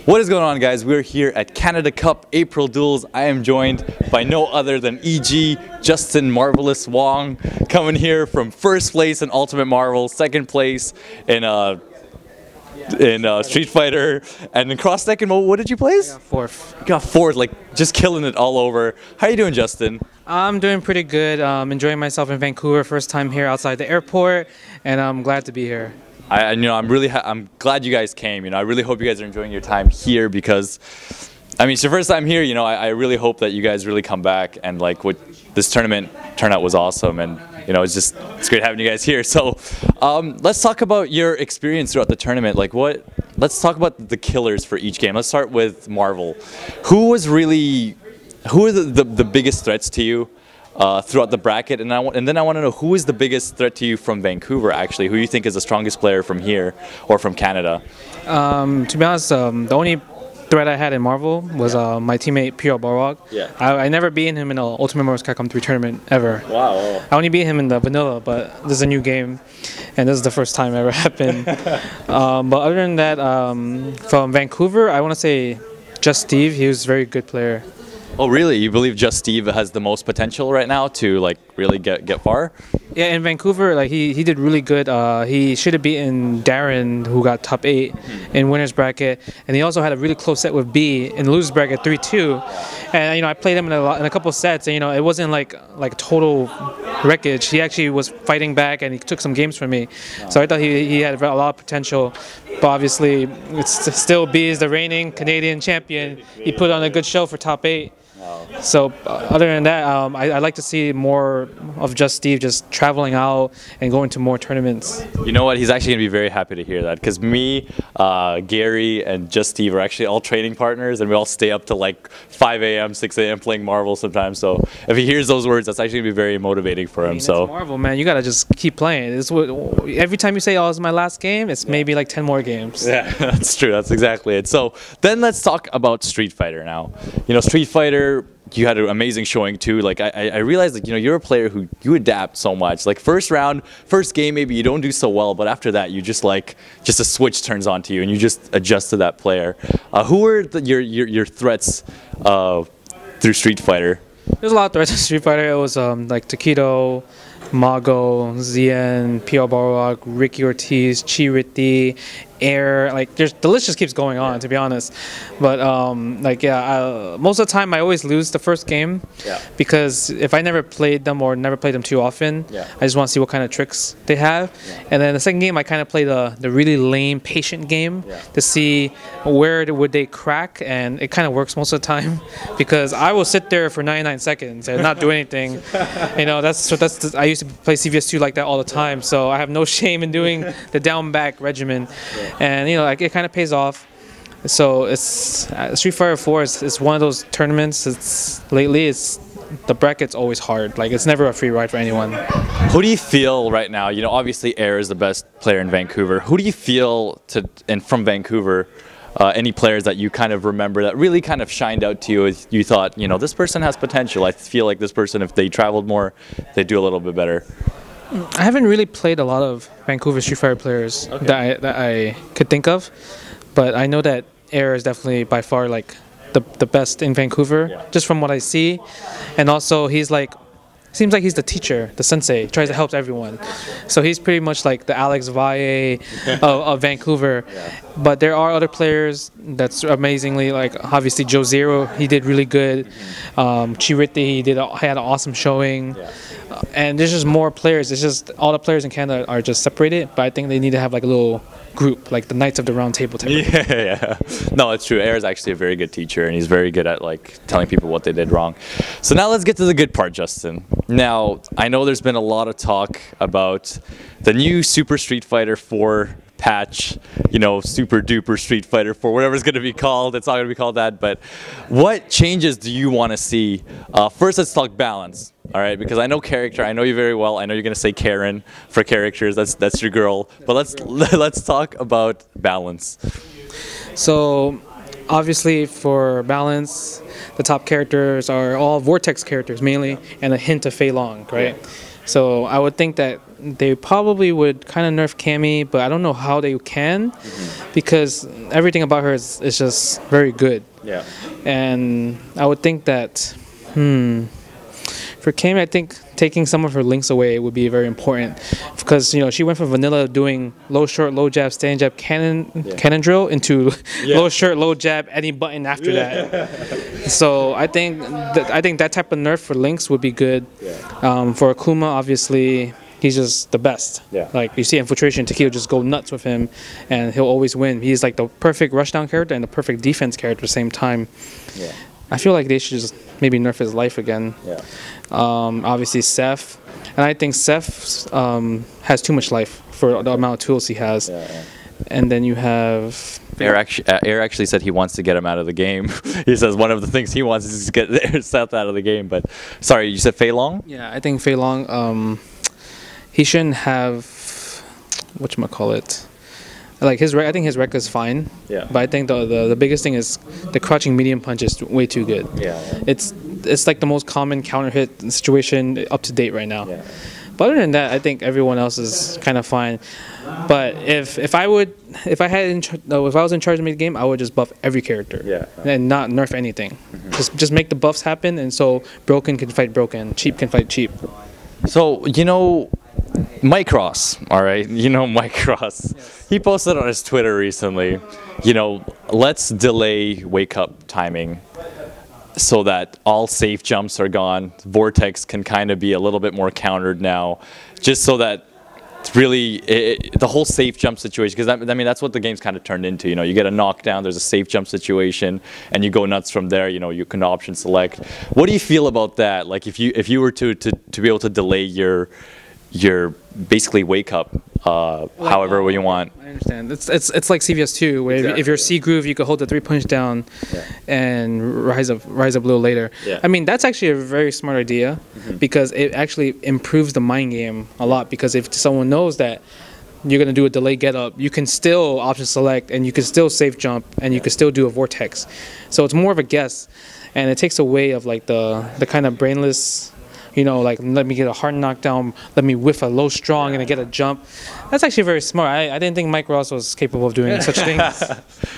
What is going on, guys? We're here at Canada Cup April Duels. I am joined by no other than EG Justin Marvelous Wong, coming here from first place in Ultimate Marvel, second place in Street Fighter, and in Cross Tekken. What did you place? Fourth. You got fourth, like just killing it all over. How you doing, Justin? I'm doing pretty good. Enjoying myself in Vancouver. First time here outside the airport, and I'm glad to be here. I'm glad you guys came. I really hope you guys are enjoying your time here because, it's your first time here. I really hope that you guys really come back, and like this tournament turnout was awesome, and it's great having you guys here. So, let's talk about your experience throughout the tournament. Let's talk about the killers for each game. Let's start with Marvel. Who are the biggest threats to you throughout the bracket, and then I want to know who is the biggest threat to you from Vancouver, actually, who you think is the strongest player from here or from Canada? To be honest, the only threat I had in Marvel was my teammate P.R. Barwag. Yeah. I never beat him in the Ultimate Marvel Capcom 3 tournament ever. Wow. I only beat him in the vanilla, but this is a new game, and this is the first time it ever happened. But other than that, from Vancouver, I want to say Just Steve. He was a very good player. Oh, really? You believe Just Steve has the most potential right now to really get far? Yeah, in Vancouver, he did really good. He should have beaten Darren, who got top 8 in winners bracket, and he also had a really close set with B in the losers bracket 3-2. And I played him in a couple sets, and it wasn't like total wreckage. He actually was fighting back, and he took some games from me. So I thought he had a lot of potential. But obviously, it's still B is the reigning Canadian champion. He put on a good show for top 8. So other than that, I like to see more of Just Steve just traveling out and going to more tournaments. You know what? He's actually going to be very happy to hear that, because me, Gary, and Just Steve are actually all training partners, and we all stay up to 5 a.m., 6 a.m. playing Marvel sometimes. So if he hears those words, that's actually going to be very motivating for him. It's Marvel, man. You got to just keep playing. Every time you say, "Oh, it's my last game," it's maybe 10 more games. Yeah, that's true. That's exactly it. So then let's talk about Street Fighter now. Street Fighter, you had an amazing showing too. I realized you're a player who you adapt so much. First round, first game, maybe you don't do so well, but after that you just a switch turns on to you and you just adjust to that player. Who were your threats through Street Fighter? There's a lot of threats in Street Fighter. It was Takedo, Mago, Zien, P.R. Barwag, Ricky Ortiz, Chiriti, Air. The list just keeps going on, to be honest. But most of the time I always lose the first game, because if I never played them or never played them too often, I just want to see what kind of tricks they have. And then the second game I kind of play the really lame patient game to see where would they crack, and it kind of works most of the time, because I will sit there for 99 seconds and not do anything. I used to play CVS2 like that all the time, so I have no shame in doing the down back regimen. And it kind of pays off. So it's Street Fighter 4 is one of those tournaments. The bracket's always hard. It's never a free ride for anyone. Who do you feel right now? Obviously Air is the best player in Vancouver. Who do you feel from Vancouver? Any players that you kind of remember that really kind of shined out to you? You thought, this person has potential. I feel like this person, if they traveled more, they'd do a little bit better. I haven't really played a lot of Vancouver Street Fighter players that I could think of, but I know that Air is definitely by far the best in Vancouver, just from what I see. And also he's seems like he's the teacher, the sensei, tries to help everyone. So he's pretty much like the Alex Valle of Vancouver. But there are other players that's amazingly, obviously Joe Zero, he did really good. Chiriti, he had an awesome showing. And there's just more players. It's just all the players in Canada are just separated, but I think they need to have a little group, like the Knights of the Round Table type. Yeah. No, it's true. Air is actually a very good teacher, and he's very good at telling people what they did wrong. So now let's get to the good part, Justin. Now, I know there's been a lot of talk about the new Super Street Fighter 4 patch, Super Duper Street Fighter 4, whatever it's going to be called. It's not going to be called that, but what changes do you want to see? First, let's talk balance. All right, because I know character. I know you very well. I know you're gonna say Karen for characters. That's your girl. But let's talk about balance. So, obviously, for balance, the top characters are all Vortex characters mainly, and a hint of Fei Long, right? So I would think that they probably would kind of nerf Cammy, but I don't know how they can, because everything about her is just very good. Yeah. And I would think that, for Cammy, I think taking some of her links away would be very important, because she went from vanilla doing low short, low jab, stand jab, cannon drill into low short, low jab, any button after that. So I think that type of nerf for links would be good. For Akuma, obviously, he's just the best. Like you see Infiltration, Takedo just go nuts with him, and he'll always win. He's like the perfect rushdown character and the perfect defense character at the same time. I feel like they should just maybe nerf his life again. Obviously Seth, and I think Seth has too much life for the amount of tools he has. And then you have Air actually said he wants to get him out of the game. He says one of the things he wants is to get Seth out of the game. But sorry, you said Fei Long? Yeah, I think Fei Long, he shouldn't have, whatchamacallit, like I think his record is fine. But I think the biggest thing is the crouching medium punch is way too good. It's like the most common counter hit situation up to date right now. But other than that, I think everyone else is kind of fine. But if I was in charge of the game, I would just buff every character and not nerf anything. Just make the buffs happen, and so broken can fight broken, cheap can fight cheap. So Mike Cross, all right? Mike Cross. He posted on his Twitter recently, let's delay wake up timing so that all safe jumps are gone. Vortex can kind of be a little bit more countered now, just so that really the whole safe jump situation, because that's what the game's kind of turned into. You get a knockdown, there's a safe jump situation, and you go nuts from there. You can option select. What do you feel about that? Like if you were to be able to delay your basically wake up however you want. I understand. It's like CVS 2, where if you're C groove, you could hold the 3-punch down and rise up a little later. I mean, that's actually a very smart idea, because it actually improves the mind game a lot, because if someone knows that you're going to do a delay get up, you can still option select, and you can still safe jump, and you can still do a vortex. So it's more of a guess, and it takes away of like the kind of brainless, like let me get a hard knockdown, let me whiff a low strong and I get a jump. That's actually very smart. I didn't think Mike Ross was capable of doing such things.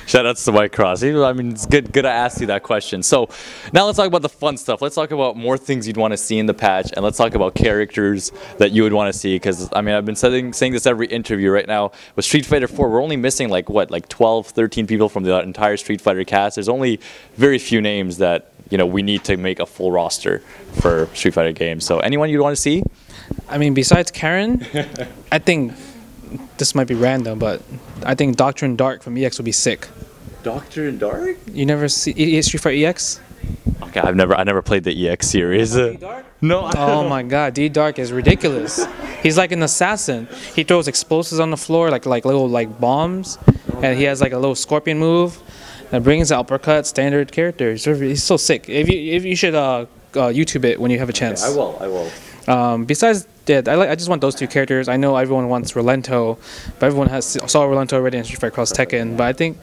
Shout outs to Mike Cross. It's good I asked you that question. So now let's talk about the fun stuff. Let's talk about more things you'd want to see in the patch, and let's talk about characters that you would want to see, because I've been saying this every interview right now. With Street Fighter 4, we're only missing like 12, 13 people from the entire Street Fighter cast. There's only very few names that we need to make a full roster for Street Fighter games. So anyone you'd want to see? Besides Karen, I think this might be random, but I think Doctrine Dark from EX would be sick. Doctrine Dark? You never see Street Fighter EX? Okay, I never played the EX series. D-Dark? No. Oh my God, D-Dark is ridiculous. He's like an assassin. He throws explosives on the floor, like little bombs, and he has like a little scorpion move that brings uppercut. Standard character. He's so sick. If you should YouTube it when you have a chance. Okay, I will. Besides that, I just want those two characters. I know everyone wants Rolento, but everyone saw Rolento already in Street Fighter Cross Tekken. But I think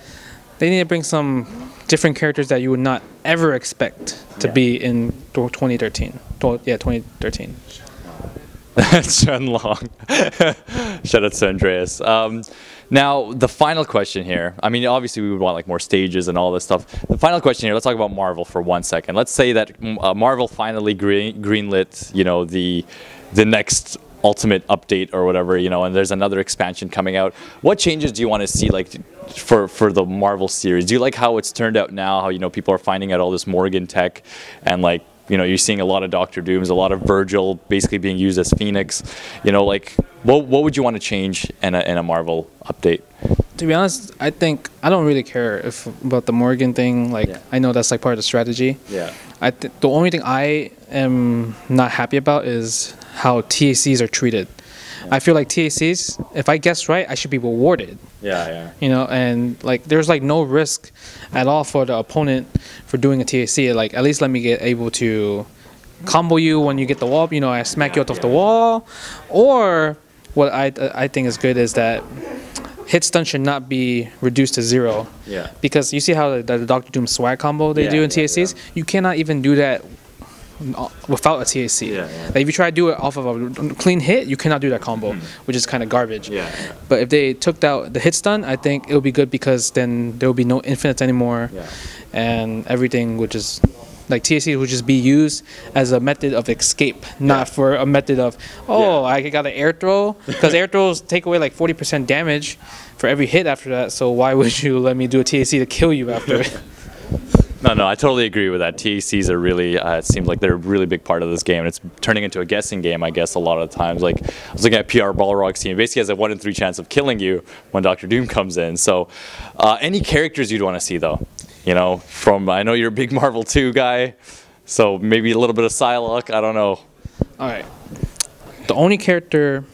they need to bring some different characters that you would not ever expect to be in 2013. 2013. Chun-Long. Shout out to Andreas. Now, the final question here. Obviously, we would want more stages and all this stuff. The final question here. Let's talk about Marvel for 1 second. Let's say that Marvel finally greenlit, the next Ultimate update or whatever, and there's another expansion coming out. What changes do you want to see, for the Marvel series? Do you like how it's turned out now? How people are finding out all this Morgan tech, and you're seeing a lot of Doctor Dooms, a lot of Virgil basically being used as Phoenix. What would you want to change in a Marvel update? To be honest, I think I don't really care about the Morgan thing. I know that's part of the strategy. The only thing I am not happy about is how TACs are treated. I feel like TACs, if I guess right, I should be rewarded. And there's no risk at all for the opponent for doing a TAC. At least let me get able to combo you when you get the wall. I smack you out of the wall. Or what I think is good is that hit stun should not be reduced to 0. Because you see how the Doctor Doom swag combo they do in TACs? You cannot even do that without a TAC. Yeah. Like if you try to do it off of a clean hit, you cannot do that combo, which is kind of garbage. Yeah. But if they took out the hit stun, I think it would be good because then there will be no infinites anymore, and everything would just like TAC would just be used as a method of escape, not for a method of I got an air throw, because air throws take away like 40% damage for every hit after that. So why would you let me do a TAC to kill you after it? No, I totally agree with that. TACs are really, it seems like they're a really big part of this game, and it's turning into a guessing game, I guess, a lot of the times. Like, I was looking at PR Balrog's team, basically has a 1 in 3 chance of killing you when Dr. Doom comes in. So, any characters you'd want to see, though? You know, from, I know you're a big Marvel 2 guy, so maybe a little bit of Psylocke, I don't know. All right. The only character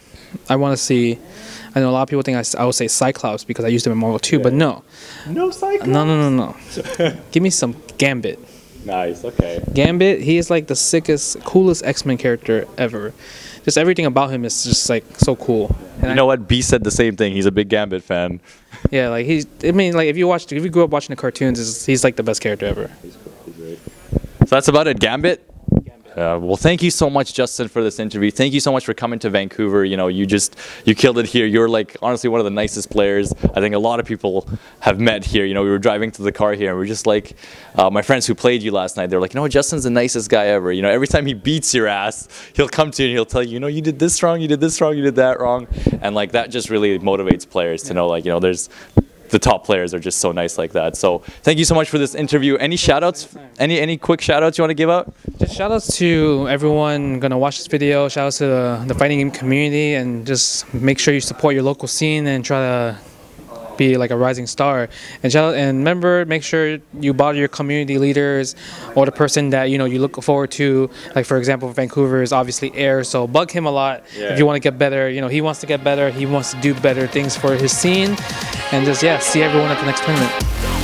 I want to see, I know a lot of people think I would say Cyclops because I used him in Marvel 2, but no. No Cyclops? No. Give me some Gambit. Nice, okay. Gambit, he is like the sickest, coolest X-Men character ever. Just everything about him is just like so cool. And you know what? B said the same thing. He's a big Gambit fan. Yeah, like if you grew up watching the cartoons, he's like the best character ever. He's great. So that's about it. Gambit? Well, thank you so much, Justin, for this interview. Thank you so much for coming to Vancouver. You know, you killed it here. You're like honestly one of the nicest players I think a lot of people have met here. You know, we were driving to the car here, and we were just like, my friends who played you last night, they were like, you know, Justin's the nicest guy ever. You know, every time he beats your ass, he'll come to you and he'll tell you, you know, you did this wrong, you did this wrong, you did that wrong, and like that just really motivates players to know, like, you know, the top players are just so nice like that. So thank you so much for this interview. Any shout outs? Any quick shout outs you want to give out? Just shout outs to everyone gonna watch this video. Shout outs to the fighting game community, and just make sure you support your local scene and try to be like a rising star. And remember, make sure you bother your community leaders or the person that you look forward to. Like for example, Vancouver is obviously Air, so bug him a lot if you want to get better. You know, he wants to get better. He wants to do better things for his scene, and just see everyone at the next tournament.